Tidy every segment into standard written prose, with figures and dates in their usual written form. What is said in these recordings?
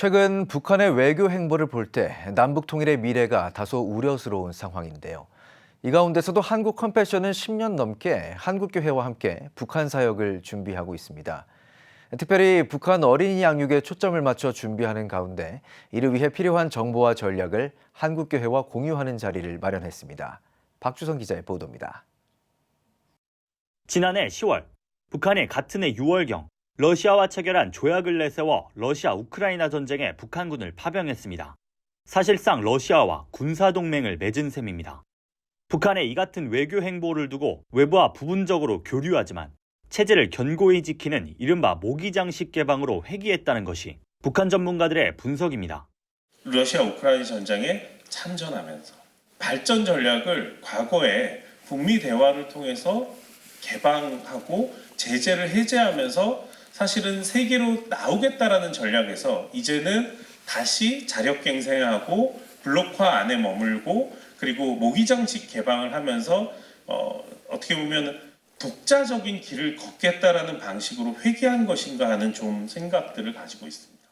최근 북한의 외교 행보를 볼 때 남북 통일의 미래가 다소 우려스러운 상황인데요. 이 가운데서도 한국 컴패션은 10년 넘게 한국교회와 함께 북한 사역을 준비하고 있습니다. 특별히 북한 어린이 양육에 초점을 맞춰 준비하는 가운데 이를 위해 필요한 정보와 전략을 한국교회와 공유하는 자리를 마련했습니다. 박주성 기자의 보도입니다. 지난해 10월, 북한이 같은 해 6월경 러시아와 체결한 조약을 내세워 러시아 우크라이나 전쟁에 북한군을 파병했습니다. 사실상 러시아와 군사동맹을 맺은 셈입니다. 북한의 이 같은 외교 행보를 두고 외부와 부분적으로 교류하지만 체제를 견고히 지키는 이른바 모기장식 개방으로 회귀했다는 것이 북한 전문가들의 분석입니다. 러시아 우크라이나 전쟁에 참전하면서 발전 전략을 과거에 북미 대화를 통해서 개방하고 제재를 해제하면서 사실은 세계로 나오겠다라는 전략에서 이제는 다시 자력갱생하고 블록화 안에 머물고 그리고 모기장식 개방을 하면서 어떻게 보면 독자적인 길을 걷겠다라는 방식으로 회귀한 것인가 하는 좀 생각들을 가지고 있습니다.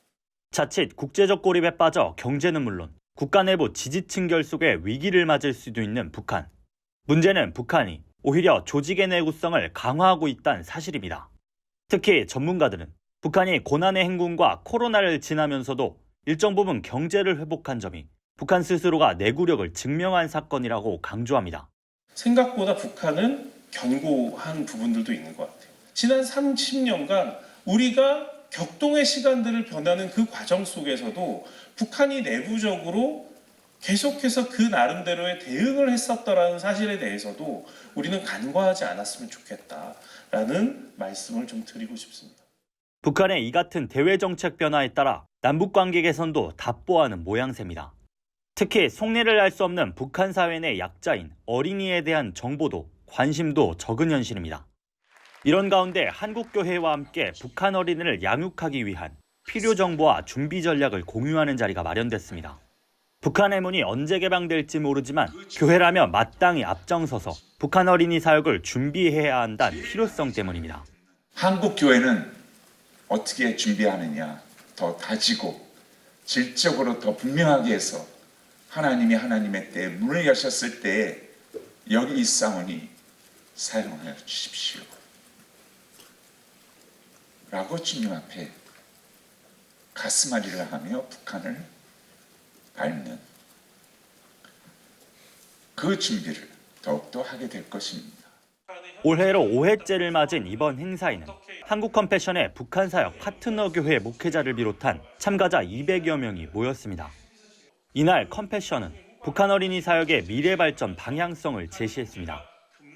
자칫 국제적 고립에 빠져 경제는 물론 국가 내부 지지층 결속에 위기를 맞을 수도 있는 북한. 문제는 북한이 오히려 조직의 내구성을 강화하고 있다는 사실입니다. 특히 전문가들은 북한이 고난의 행군과 코로나를 지나면서도 일정 부분 경제를 회복한 점이 북한 스스로가 내구력을 증명한 사건이라고 강조합니다. 생각보다 북한은 견고한 부분들도 있는 것 같아요. 지난 30년간 우리가 격동의 시간들을 변하는 그 과정 속에서도 북한이 내부적으로 계속해서 그 나름대로의 대응을 했었다라는 사실에 대해서도 우리는 간과하지 않았으면 좋겠다라는 말씀을 좀 드리고 싶습니다. 북한의 이 같은 대외 정책 변화에 따라 남북 관계 개선도 답보하는 모양새입니다. 특히 속내를 알 수 없는 북한 사회 내 약자인 어린이에 대한 정보도 관심도 적은 현실입니다. 이런 가운데 한국교회와 함께 북한 어린이를 양육하기 위한 필요 정보와 준비 전략을 공유하는 자리가 마련됐습니다. 북한의 문이 언제 개방될지 모르지만 교회라면 마땅히 앞장서서 북한 어린이 사역을 준비해야 한다는 필요성 때문입니다. 한국 교회는 어떻게 준비하느냐, 더 다지고 질적으로 더 분명하게 해서 하나님이 하나님의 때에 문을 여셨을 때 여기 있사오니 사용하여 주십시오 라고 주님 앞에 가슴앓이를 하며 북한을 밟는 그 준비를 더욱더 하게 될 것입니다. 올해로 5회째를 맞은 이번 행사에는 한국 컴패션의 북한 사역 파트너 교회 목회자를 비롯한 참가자 200여 명이 모였습니다. 이날 컴패션은 북한 어린이 사역의 미래 발전 방향성을 제시했습니다.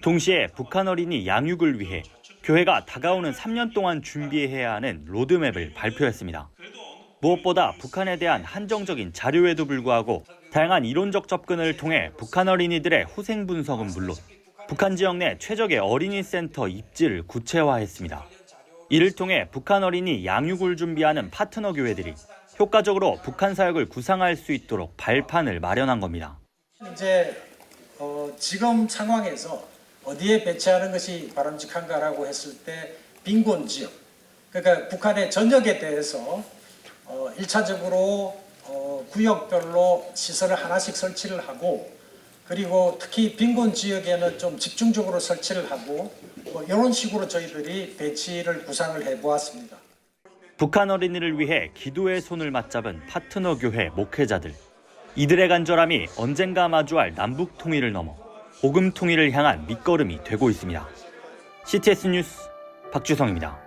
동시에 북한 어린이 양육을 위해 교회가 다가오는 3년 동안 준비해야 하는 로드맵을 발표했습니다. 무엇보다 북한에 대한 한정적인 자료에도 불구하고 다양한 이론적 접근을 통해 북한 어린이들의 후생 분석은 물론 북한 지역 내 최적의 어린이 센터 입지를 구체화했습니다. 이를 통해 북한 어린이 양육을 준비하는 파트너 교회들이 효과적으로 북한 사역을 구상할 수 있도록 발판을 마련한 겁니다. 이제 지금 상황에서 어디에 배치하는 것이 바람직한가라고 했을 때 빈곤 지역, 그러니까 북한의 전역에 대해서 1차적으로 구역별로 시설을 하나씩 설치를 하고 그리고 특히 빈곤 지역에는 좀 집중적으로 설치를 하고 이런 식으로 저희들이 배치를 구상을 해보았습니다. 북한 어린이를 위해 기도의 손을 맞잡은 파트너 교회 목회자들. 이들의 간절함이 언젠가 마주할 남북 통일을 넘어 복음 통일을 향한 밑거름이 되고 있습니다. CTS 뉴스 박주성입니다.